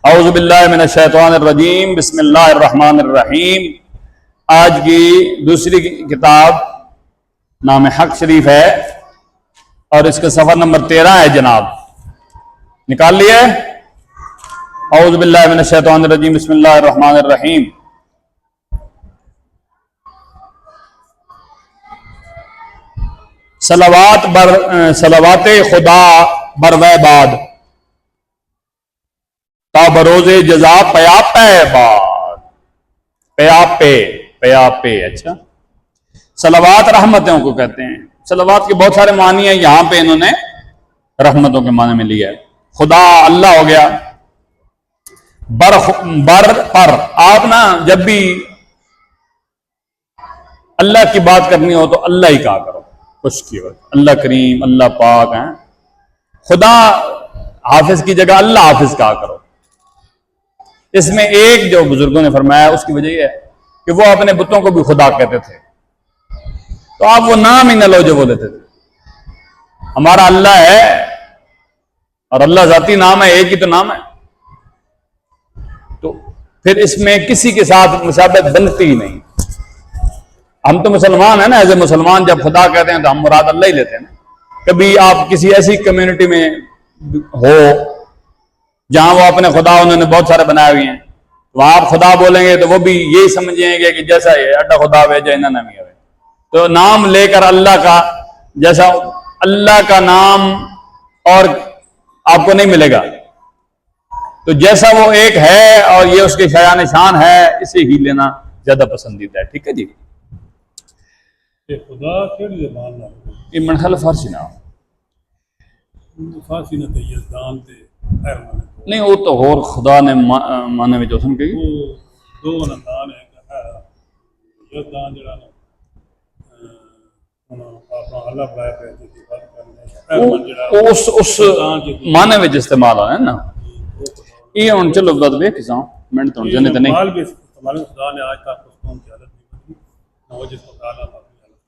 اعوذ باللہ من الشیطان الرجیم، بسم اللہ الرحمن الرحیم۔ آج کی دوسری کتاب نام حق شریف ہے اور اس کا صفحہ نمبر 13 ہے جناب، نکال لیے؟ اعوذ باللہ من الشیطان الرجیم، بسم اللہ الرحمن الرحیم۔ صلوات خدا بر وے باد تا بروز جزا پیاپے باد، پیاپے اچھا، صلوات رحمتوں کو کہتے ہیں۔ صلوات کے بہت سارے معنی ہیں، یہاں پہ انہوں نے رحمتوں کے معنی میں لیا ہے۔ خدا اللہ ہو گیا، بر پر آپ نا جب بھی اللہ کی بات کرنی ہو تو اللہ ہی کہا کرو، خوش کی ہو، اللہ کریم، اللہ پاک ہیں۔ خدا حافظ کی جگہ اللہ حافظ کہا کرو۔ اس میں ایک جو بزرگوں نے فرمایا اس کی وجہ یہ ہے کہ وہ اپنے بتوں کو بھی خدا کہتے تھے، تو آپ وہ نام ہی نہ لو جو وہ لیتے تھے۔ ہمارا اللہ ہے اور اللہ ذاتی نام ہے، ایک ہی تو نام ہے، تو پھر اس میں کسی کے ساتھ مشابہت بنتی ہی نہیں۔ ہم تو مسلمان ہیں نا، ایز اے مسلمان جب خدا کہتے ہیں تو ہم مراد اللہ ہی لیتے ہیں نا۔ کبھی آپ کسی ایسی کمیونٹی میں ہو جہاں وہ اپنے خدا انہوں نے بہت سارے بنائے ہوئے ہیں، وہاں آپ خدا بولیں گے تو وہ بھی یہی سمجھیں گے کہ جیسا یہ اڈا خدا بھیجا انہوں نے بھی ہے، تو نام لے کر اللہ کا جیسا اللہ کا نام اور آپ کو نہیں ملے گا، تو جیسا وہ ایک ہے اور یہ اس کے شایان شان ہے، اسے ہی لینا زیادہ پسندیدہ ہے۔ ٹھیک ہے جی، خدا کیڑی زبان نال یہ منخل فارسی نام فارسی نہ تے یزدان تے خیر مانے نہیں، وہ تو اور خدا نے مانے میں جو سن کے وہ دو نندان ہے کہ یزدان جڑا نا اپنا اللہ بنایا پہ دی بات کرنے اس مانے میں استعمال ہے نا۔ یہ ہن چلو بات ویکھ ساں میں تو جنے تے نہیں مال بھی استعمال خدا نے آج تک اس قوم کی حالت نہیں بدلی نہ وہ جس کو تعالی اپنی حالت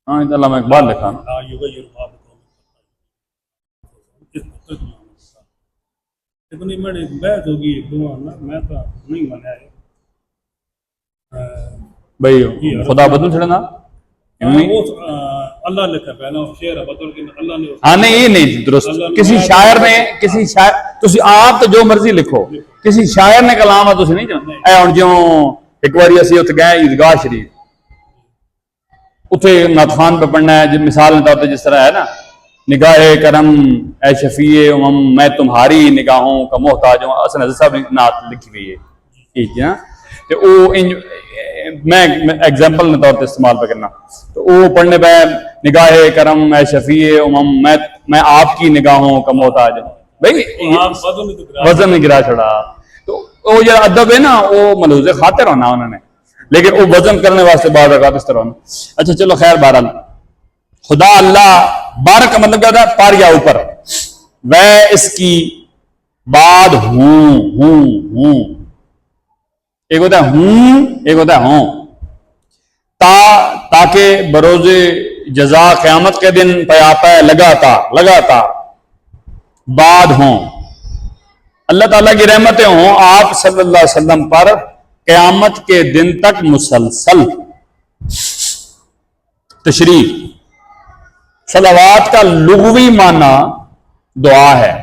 ہاں اللہ میں اقبال لکھا نا۔ لا یغیر ما بقوم اس تک اتنی بڑی بحث ہوگی میں تو نہیں منیا ہے بھائی خدا بدل چھڑنا وہ اللہ نے کر پہنا شعر بدل کے اللہ نے ہاں نہیں، یہ نہیں درست۔ کسی شاعر نے کسی شاعر تسی آپ تو جو مرضی لکھو، کسی شاعر نے کلام ہے تسی نہیں جانتے۔ اے ہن جو ایک باری اسی اتنے گئے عیدگاہ شریف، اتنے نعت خوان پہ پڑھنا ہے، مثال کے طور پہ جس طرح ہے نا، نگاہ کرم اے شفیع امم میں تمہاری نگاہوں کا محتاج ہوں، حسن حضرت صاحب نے نعت لکھی ہوئی ہے، ٹھیک ہے نا، تو وہ میں ایگزامپل کے طور پہ استعمال پہ کرنا، تو وہ پڑھنے پہ نگاہ کرم اے شفیع امم میں آپ کی نگاہوں کا محتاج ہوں، بھائی وزن نہیں گرا چھڑا، تو وہ جو ادب ہے نا وہ ملحوظ خاطر ہونا انہوں نے، لیکن وہ وزن کرنے واسطے بعض اوقات اس طرح ہونا۔ اچھا چلو خیر، بہرحال خدا اللہ بار کا مطلب کیا ہوتا ہے؟ پر یا اوپر، وہ اس کی بعد ہوں ایک ہوتا ہے ہوں، ایک ہوتا ہے ہوں، تاکہ بروز جزا قیامت کے دن پیاپا لگاتار بعد ہوں، اللہ تعالیٰ کی رحمتیں ہوں آپ صلی اللہ علیہ وسلم پر قیامت کے دن تک مسلسل۔ تشریح، صلوات کا لغوی معنی دعا ہے،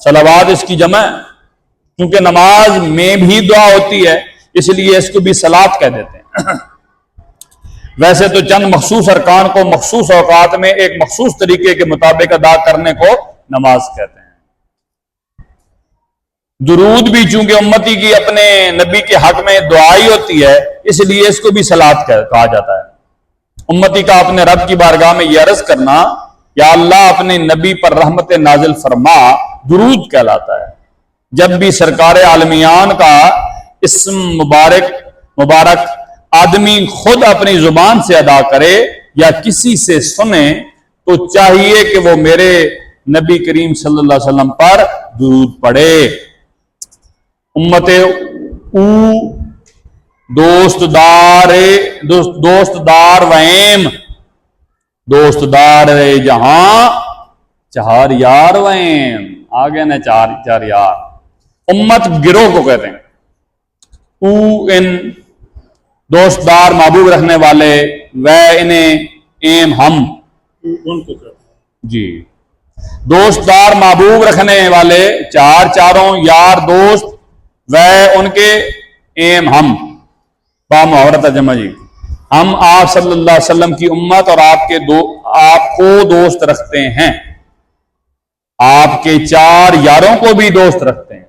صلوات اس کی جمع ہے، کیونکہ نماز میں بھی دعا ہوتی ہے اس لیے اس کو بھی صلات کہہ دیتے ہیں۔ ویسے تو چند مخصوص ارکان کو مخصوص اوقات میں ایک مخصوص طریقے کے مطابق ادا کرنے کو نماز کہتے ہیں۔ درود بھی چونکہ امتی کی اپنے نبی کے حق میں دعائی ہوتی ہے اس لیے اس کو بھی صلات کہا جاتا ہے۔ امتی کا اپنے رب کی بارگاہ میں یہ عرض کرنا یا اللہ اپنے نبی پر رحمت نازل فرما درود کہلاتا ہے۔ جب بھی سرکار عالمیان کا اسم مبارک آدمی خود اپنی زبان سے ادا کرے یا کسی سے سنے تو چاہیے کہ وہ میرے نبی کریم صلی اللہ علیہ وسلم پر درود پڑھے۔ امت او دوست دار ویم، دوست دار جہاں چہار یار ویم، آگے نا چار یار. امت گروہ کو کہتے ہیں. او ان دوست دار محبوب رکھنے والے، وہ انہیں ایم ہم. ان کو کہتے ہیں جی دوست دار محبوب رکھنے والے، چاروں یار دوست، وہ ان کے ایم ہم. با محاورت جمع جی. ہم آپ صلی اللہ علیہ وسلم کی امت اور آپ کو دوست رکھتے ہیں. آپ کے 4 یاروں کو بھی دوست رکھتے ہیں.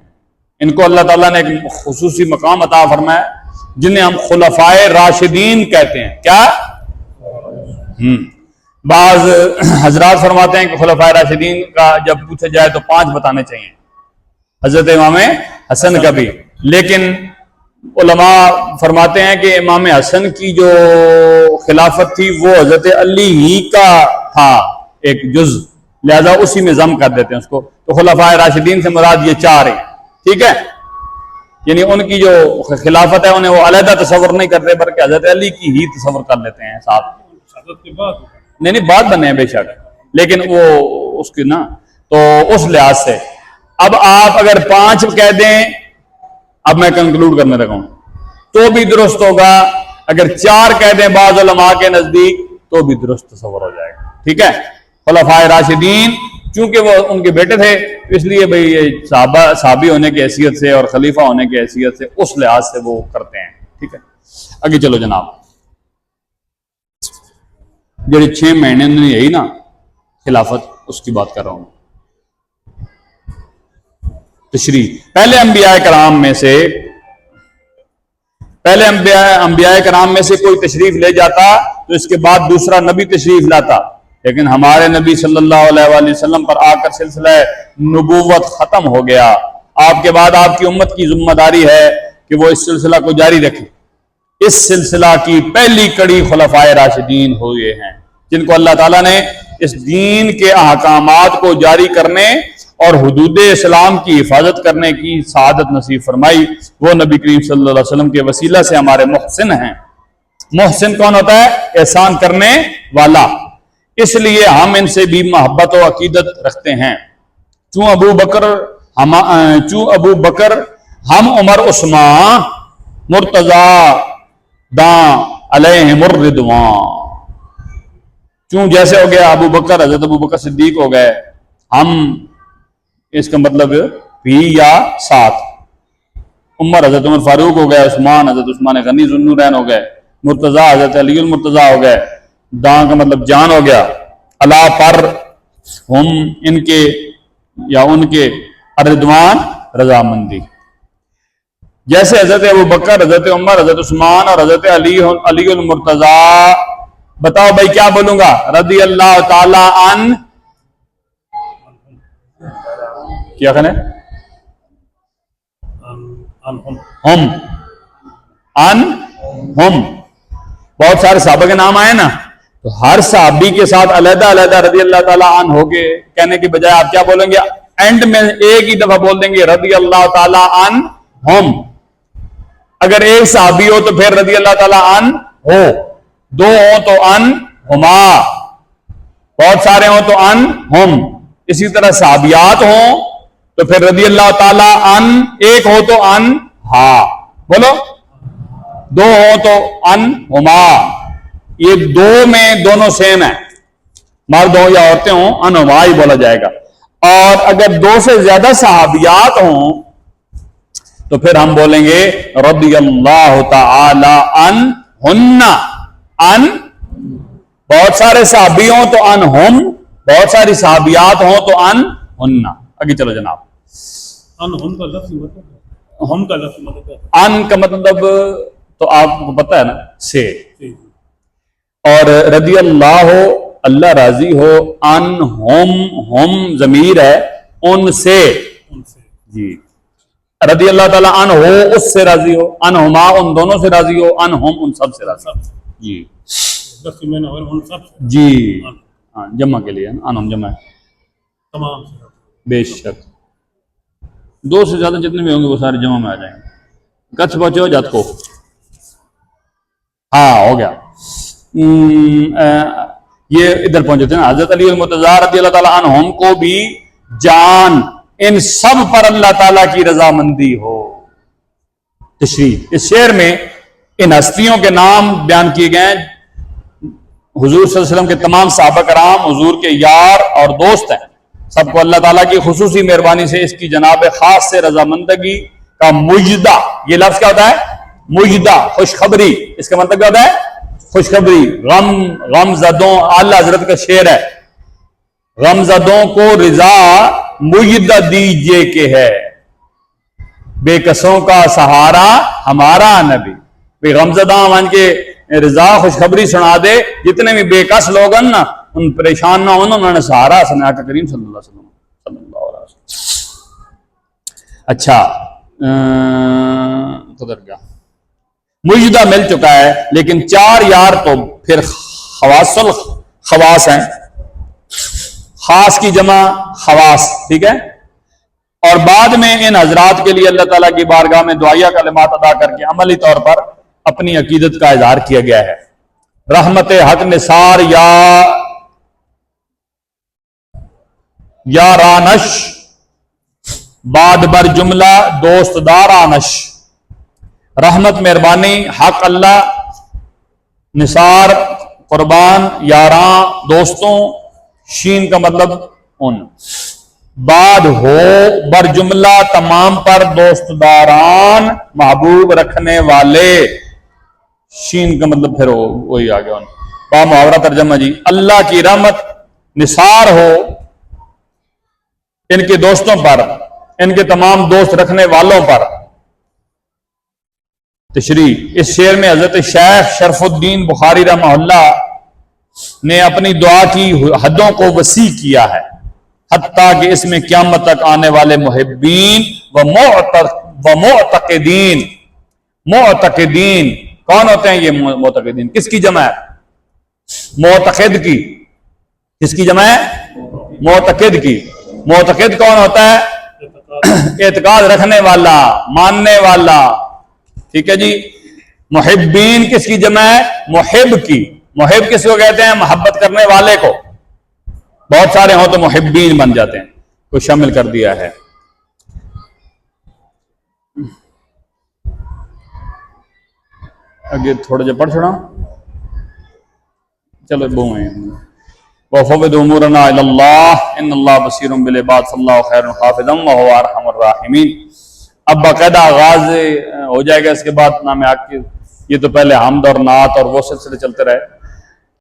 ان کو اللہ تعالیٰ نے ایک خصوصی مقام عطا فرمایا جنہیں ہم خلفائے راشدین کہتے ہیں. کیا؟ بعض حضرات فرماتے ہیں کہ خلفائے راشدین کا جب پوچھا جائے تو 5 بتانے چاہیے، حضرت امام حسن کا بھی. لیکن علماء فرماتے ہیں کہ امام حسن کی جو خلافت تھی وہ حضرت علی ہی کا تھا ایک جز، لہذا اسی میں ضم کر دیتے ہیں اس کو. تو خلفائے راشدین سے مراد یہ 4 ہیں. ٹھیک ہے، یعنی ان کی جو خلافت ہے انہیں وہ علیحدہ تصور نہیں کرتے بلکہ حضرت علی کی ہی تصور کر لیتے ہیں ساتھ. شہادت کے بعد نہیں بات بنے ہیں بے شک، لیکن وہ اس کی نا تو اس لحاظ سے اب آپ اگر 5 کہہ دیں، اب میں کنکلوڈ کرنے لگا ہوں، تو بھی درست ہوگا. اگر 4 کہہ دیں بعض علماء کے نزدیک تو بھی درست تصور ہو جائے گا. ٹھیک ہے، خلفائے راشدین چونکہ وہ ان کے بیٹے تھے اس لیے بھئی یہ صحابی ہونے کی حیثیت سے اور خلیفہ ہونے کی حیثیت سے اس لحاظ سے وہ کرتے ہیں. ٹھیک ہے، آگے چلو جناب. جڑے 6 مہینے نے یہی نا خلافت، اس کی بات کر رہا ہوں. تشریح پہلے انبیاء کرام میں سے کوئی تشریف لے جاتا تو اس کے بعد دوسرا نبی تشریف لاتا، لیکن ہمارے نبی صلی اللہ علیہ وآلہ وسلم پر آ کر سلسلہ نبوت ختم ہو گیا. آپ کے بعد آپ کی امت کی ذمہ داری ہے کہ وہ اس سلسلہ کو جاری رکھے. اس سلسلہ کی پہلی کڑی خلفائے راشدین ہوئے ہیں جن کو اللہ تعالیٰ نے اس دین کے احکامات کو جاری کرنے اور حدود اسلام کی حفاظت کرنے کی سعادت نصیب فرمائی. وہ نبی کریم صلی اللہ علیہ وسلم کے وسیلہ سے ہمارے محسن ہیں. محسن کون ہوتا ہے؟ احسان کرنے والا. اس لیے ہم ان سے بھی محبت و عقیدت رکھتے ہیں. چون ابو بکر ہم عمر عثمان مرتضی داں علیہم الرضوان. چون جیسے ہو گیا ابو بکر، حضرت ابو بکر صدیق ہو گئے، ہم اس کا مطلب بھی یا ساتھ. عمر حضرت عمر فاروق ہو گئے، عثمان حضرت عثمان غنی ذو النورین ہو گئے، مرتضی حضرت علی المرتضی ہو گئے. داں کا مطلب جان ہو گیا. اللہ پر ہم ان کے یا ان کے رضوان رضامندی. جیسے حضرت ابو بکر، حضرت عمر، حضرت عثمان اور حضرت علی المرتضی. بتاؤ بھائی کیا بولوں گا؟ رضی اللہ تعالی عنہ. کیا کہنے؟ ہم بہت سارے صحابہ کے نام آئے نا، تو ہر صحابی کے ساتھ علیحدہ علیحدہ رضی اللہ تعالیٰ عنہ ہو کے کہنے کی بجائے آپ کیا بولیں گے؟ اینڈ میں ایک ہی دفعہ بول دیں گے رضی اللہ تعالیٰ عنہم. اگر ایک صحابی ہو تو پھر رضی اللہ تعالیٰ عنہ ہو، 2 ہوں تو عنہما، بہت سارے ہوں تو عنہم. اسی طرح صحابیات ہوں تو پھر رضی اللہ تعالیٰ عنہ، ایک ہو تو عنہا. بولو 2 ہوں تو عنہما. یہ 2 میں دونوں سیم ہیں، مرد ہوں یا عورتیں ہوں عنہما ہی بولا جائے گا. اور اگر 2 سے زیادہ صحابیات ہوں تو پھر ہم بولیں گے رضی اللہ تعالی عنہن. بہت سارے صحابی ہوں تو عنہم، بہت ساری صحابیات ہوں تو عنہن. آگے چلو جناب. ہم کا لفظ مطلب، ہم کا لفظ مطلب ان کا مطلب تو آپ کو پتہ ہے نا، سے. اور رضی اللہ ہو، اللہ راضی ہو، ہم ضمیر ہے ان سے. جی رضی اللہ تعالیٰ عنہ ہو، اس سے راضی ہو، عنہما ان دونوں سے راضی ہو، عنہم ان سب سے راضی ہو. جی جی ہاں جمع کے لیے عنہم جمع ہے تمام بے شک. 2 سے زیادہ جتنے بھی ہوں گے وہ سارے جمع میں آ جائیں گے. کچھ بچو جات کو ہاں ہو گیا. یہ ادھر پہنچے تھے نا. حضرت علی المرتضی رضی اللہ تعالیٰ عنہم کو بھی جان ان سب پر اللہ تعالیٰ کی رضامندی ہو. تشریح. اس شعر میں ان ہستیوں کے نام بیان کیے گئے ہیں. حضور صلی اللہ علیہ وسلم کے تمام صحابہ کرام حضور کے یار اور دوست ہیں. سب کو اللہ تعالیٰ کی خصوصی مہربانی سے اس کی جناب خاص سے رضامندگی کا مجدہ. یہ لفظ کیا ہوتا ہے؟ مجدہ، خوشخبری. اس کا مطلب کیا ہوتا ہے؟ خوشخبری. غم زدوں، اعلیٰ حضرت کا شعر ہے، غم زدوں کو رضا مجدہ دیجئے کہ ہے بے کسوں کا سہارا ہمارا نبی. بے غمزدہ مان کے رضا خوشخبری سنا دے. جتنے بھی بے کس لوگ ہیں نا، ان پریشان نہ ہونا، انہوں نے سہارا سنا آقا کریم صلی اللہ علیہ وسلم. اچھا قدر گیا. مجدہ مل چکا ہے، لیکن 4 یار تو پھر خواص الخواص ہیں. خاص کی جمع خواص، ٹھیک ہے. اور بعد میں ان حضرات کے لیے اللہ تعالیٰ کی بارگاہ میں دعائیہ کلمات ادا کر کے عملی طور پر اپنی عقیدت کا اظہار کیا گیا ہے. رحمت حق نثار یا رانش بعد بر جملہ دوست دارانش. رحمت مہربانی، حق اللہ، نثار قربان، یاراں دوستوں، شین کا مطلب ان، بعد ہو بر جملہ تمام پر دوست داران محبوب رکھنے والے. شین کا مطلب پھر وہی آ گیا. با محاورہ ترجمہ جی. اللہ کی رحمت نثار ہو ان کے دوستوں پر، ان کے تمام دوست رکھنے والوں پر. تشریح. اس شعر میں حضرت شیخ شرف الدین بخاری رحمہ اللہ نے اپنی دعا کی حدوں کو وسیع کیا ہے، حتیٰ کہ اس میں قیامت تک آنے والے محبین و معتقدین. معتقدین کون ہوتے ہیں؟ یہ معتقدین کس کی جمع ہے؟ معتقد کی. کس کی جمع ہے؟ معتقد کی. معتقد کون ہوتا ہے؟ اعتقاد رکھنے والا، ماننے والا. ٹھیک ہے جی. محبین کس کی جمع ہے؟ محب کی. محب کس کو کہتے ہیں؟ محبت کرنے والے کو. بہت سارے ہوں تو محبین بن جاتے ہیں. کو شامل کر دیا ہے. آگے تھوڑا جا پڑھ چھوڑا. چلو بو ہیں. وَفَوِّضْ أُمُورَنَا إِلَى اللَّهِ إِنَّ اللَّهَ بَصِيرٌ بِالْعِبَادِ فَاللَّهُ خَيْرٌ حَافِظًا وَهُوَ أَرْحَمُ الرَّاحِمِينَ. اب باقاعدہ آغاز ہو جائے گا اس کے بعد نام حق کی. یہ تو پہلے حمد اور نعت اور وہ سلسلے چلتے رہے.